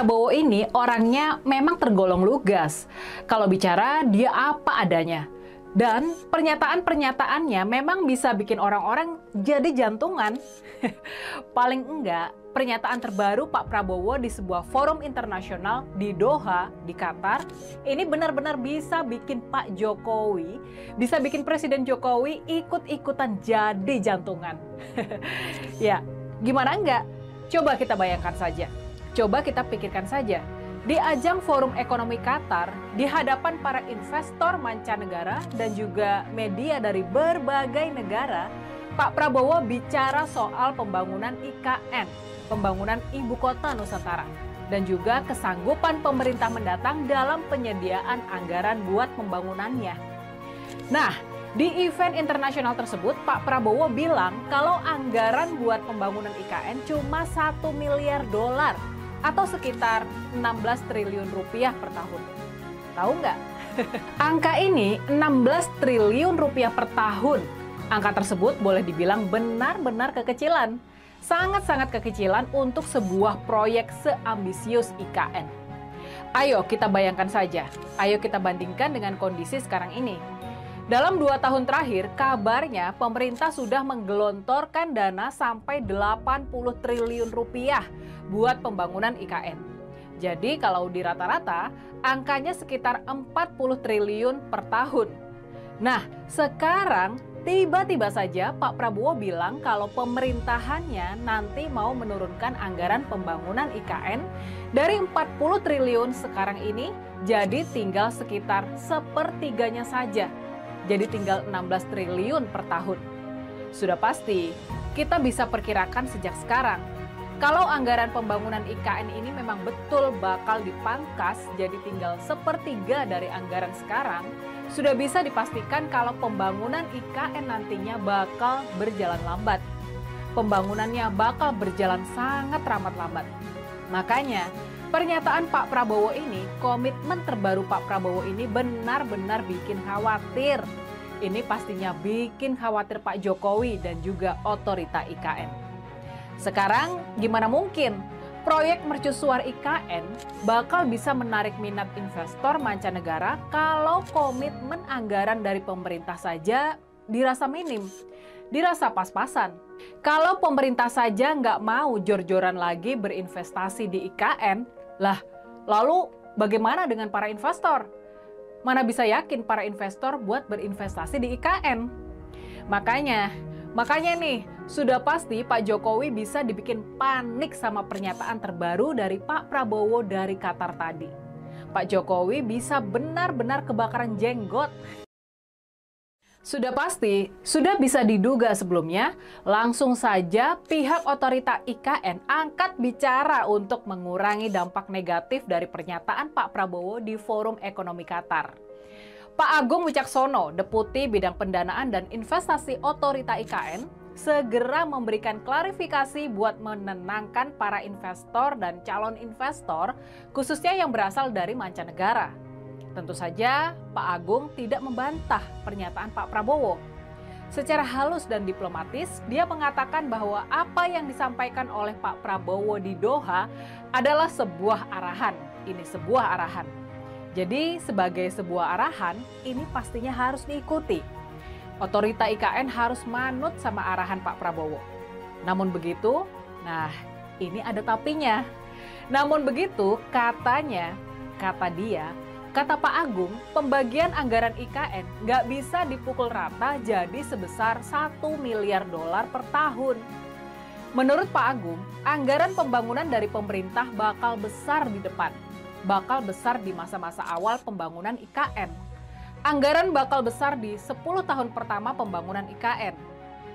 Prabowo ini orangnya memang tergolong lugas. Kalau bicara, dia apa adanya. Dan pernyataan-pernyataannya memang bisa bikin orang-orang jadi jantungan. Paling enggak, pernyataan terbaru Pak Prabowo di sebuah forum internasional di Doha, di Qatar, ini benar-benar bisa bikin Pak Jokowi, bisa bikin Presiden Jokowi ikut-ikutan jadi jantungan. Ya, gimana enggak? Coba kita bayangkan saja. Coba kita pikirkan saja. Di ajang Forum Ekonomi Qatar, di hadapan para investor mancanegara dan juga media dari berbagai negara, Pak Prabowo bicara soal pembangunan IKN, pembangunan Ibu Kota Nusantara, dan juga kesanggupan pemerintah mendatang dalam penyediaan anggaran buat pembangunannya. Nah, di event internasional tersebut, Pak Prabowo bilang kalau anggaran buat pembangunan IKN cuma 1 miliar dolar atau sekitar 16 triliun rupiah per tahun. Tahu nggak? Angka ini 16 triliun rupiah per tahun. Angka tersebut boleh dibilang benar-benar kekecilan. Sangat-sangat kekecilan untuk sebuah proyek seambisius IKN. Ayo kita bayangkan saja. Ayo kita bandingkan dengan kondisi sekarang ini. Dalam 2 tahun terakhir, kabarnya pemerintah sudah menggelontorkan dana sampai 80 triliun rupiah buat pembangunan IKN. Jadi kalau di rata-rata, angkanya sekitar 40 triliun per tahun. Nah, sekarang tiba-tiba saja Pak Prabowo bilang kalau pemerintahannya nanti mau menurunkan anggaran pembangunan IKN dari 40 triliun sekarang ini jadi tinggal sekitar sepertiganya saja. Jadi tinggal 16 triliun per tahun. Sudah pasti, kita bisa perkirakan sejak sekarang. Kalau anggaran pembangunan IKN ini memang betul bakal dipangkas jadi tinggal sepertiga dari anggaran sekarang, sudah bisa dipastikan kalau pembangunan IKN nantinya bakal berjalan lambat. Pembangunannya bakal berjalan sangat teramat lambat. Makanya, pernyataan Pak Prabowo ini, komitmen terbaru Pak Prabowo ini benar-benar bikin khawatir. Ini pastinya bikin khawatir Pak Jokowi dan juga otorita IKN. Sekarang gimana mungkin proyek mercusuar IKN bakal bisa menarik minat investor mancanegara kalau komitmen anggaran dari pemerintah saja dirasa minim, dirasa pas-pasan. Kalau pemerintah saja nggak mau jor-joran lagi berinvestasi di IKN, lah, lalu bagaimana dengan para investor? Mana bisa yakin para investor buat berinvestasi di IKN? Makanya nih, sudah pasti Pak Jokowi bisa dibikin panik sama pernyataan terbaru dari Pak Prabowo dari Qatar tadi. Pak Jokowi bisa benar-benar kebakaran jenggot. Sudah pasti, sudah bisa diduga sebelumnya, langsung saja pihak otorita IKN angkat bicara untuk mengurangi dampak negatif dari pernyataan Pak Prabowo di Forum Ekonomi Qatar. Pak Agung Wicaksono, Deputi Bidang Pendanaan dan Investasi Otorita IKN, segera memberikan klarifikasi buat menenangkan para investor dan calon investor, khususnya yang berasal dari mancanegara. Tentu saja, Pak Agung tidak membantah pernyataan Pak Prabowo. Secara halus dan diplomatis, dia mengatakan bahwa apa yang disampaikan oleh Pak Prabowo di Doha adalah sebuah arahan. Ini sebuah arahan. Jadi, sebagai sebuah arahan, ini pastinya harus diikuti. Otorita IKN harus manut sama arahan Pak Prabowo. Namun begitu, nah ini ada tapinya. Namun begitu, kata Pak Agung, pembagian anggaran IKN nggak bisa dipukul rata jadi sebesar 1 miliar dolar per tahun. Menurut Pak Agung, anggaran pembangunan dari pemerintah bakal besar di depan. Bakal besar di masa-masa awal pembangunan IKN. Anggaran bakal besar di 10 tahun pertama pembangunan IKN.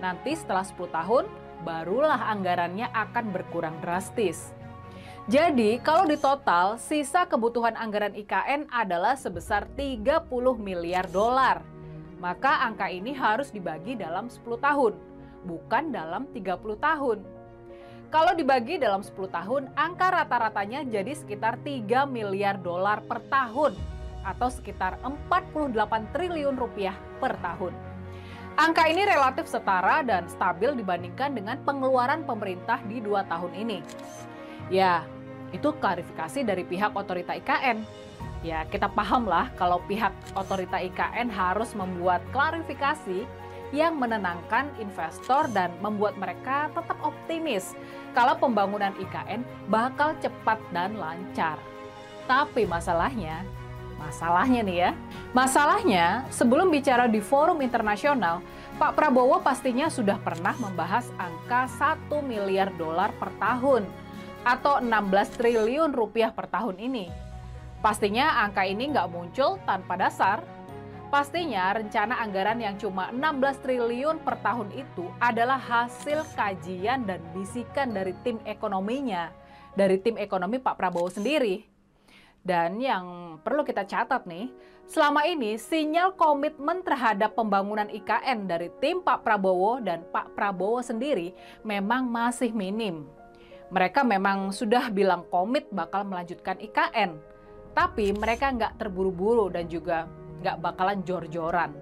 Nanti setelah 10 tahun, barulah anggarannya akan berkurang drastis. Jadi, kalau di total, sisa kebutuhan anggaran IKN adalah sebesar 30 miliar dolar. Maka angka ini harus dibagi dalam 10 tahun, bukan dalam 30 tahun. Kalau dibagi dalam 10 tahun, angka rata-ratanya jadi sekitar 3 miliar dolar per tahun, atau sekitar 48 triliun rupiah per tahun. Angka ini relatif setara dan stabil dibandingkan dengan pengeluaran pemerintah di 2 tahun ini. Ya, Itu klarifikasi dari pihak otorita IKN. Ya, kita paham lah kalau pihak otorita IKN harus membuat klarifikasi yang menenangkan investor dan membuat mereka tetap optimis kalau pembangunan IKN bakal cepat dan lancar. Tapi masalahnya nih ya, masalahnya sebelum bicara di forum internasional, Pak Prabowo pastinya sudah pernah membahas angka 1 miliar dolar per tahun atau 16 triliun rupiah per tahun ini. Pastinya angka ini nggak muncul tanpa dasar. Pastinya rencana anggaran yang cuma 16 triliun per tahun itu adalah hasil kajian dan bisikan dari tim ekonominya, dari tim ekonomi Pak Prabowo sendiri. Dan yang perlu kita catat nih, selama ini sinyal komitmen terhadap pembangunan IKN dari tim Pak Prabowo dan Pak Prabowo sendiri memang masih minim. Mereka memang sudah bilang komit bakal melanjutkan IKN, tapi mereka nggak terburu-buru dan juga nggak bakalan jor-joran.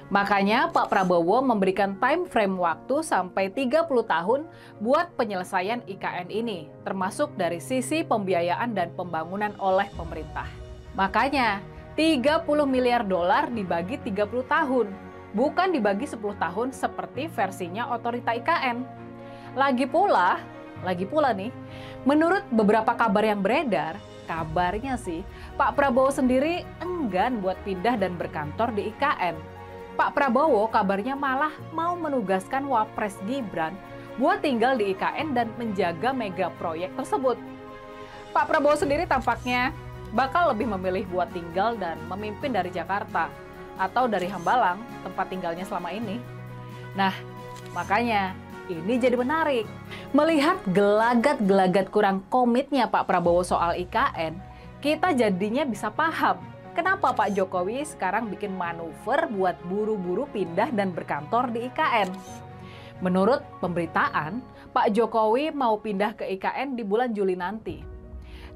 Makanya Pak Prabowo memberikan time frame waktu sampai 30 tahun buat penyelesaian IKN ini, termasuk dari sisi pembiayaan dan pembangunan oleh pemerintah. Makanya 30 miliar dolar dibagi 30 tahun, bukan dibagi 10 tahun seperti versinya otorita IKN. Lagi pula nih, menurut beberapa kabar yang beredar, kabarnya sih, Pak Prabowo sendiri enggan buat pindah dan berkantor di IKN. Pak Prabowo kabarnya malah mau menugaskan Wapres Gibran buat tinggal di IKN dan menjaga mega proyek tersebut. Pak Prabowo sendiri tampaknya bakal lebih memilih buat tinggal dan memimpin dari Jakarta atau dari Hambalang, tempat tinggalnya selama ini. Nah, makanya ini jadi menarik. Melihat gelagat-gelagat kurang komitnya Pak Prabowo soal IKN, kita jadinya bisa paham kenapa Pak Jokowi sekarang bikin manuver buat buru-buru pindah dan berkantor di IKN. Menurut pemberitaan, Pak Jokowi mau pindah ke IKN di bulan Juli nanti.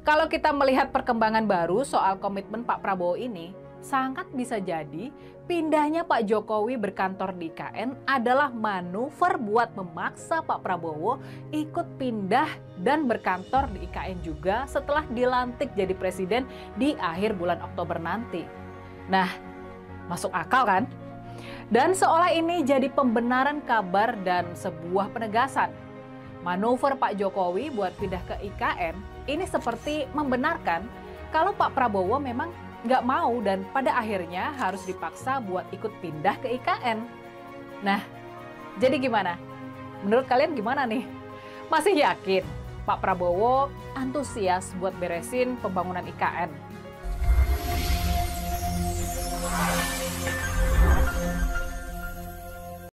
Kalau kita melihat perkembangan baru soal komitmen Pak Prabowo ini, sangat bisa jadi pindahnya Pak Jokowi berkantor di IKN adalah manuver buat memaksa Pak Prabowo ikut pindah dan berkantor di IKN juga setelah dilantik jadi presiden di akhir bulan Oktober nanti. Nah, masuk akal kan? Dan seolah ini jadi pembenaran kabar dan sebuah penegasan. Manuver Pak Jokowi buat pindah ke IKN ini seperti membenarkan kalau Pak Prabowo memang nggak mau dan pada akhirnya harus dipaksa buat ikut pindah ke IKN. Nah, jadi gimana? Menurut kalian gimana nih? Masih yakin Pak Prabowo antusias buat beresin pembangunan IKN?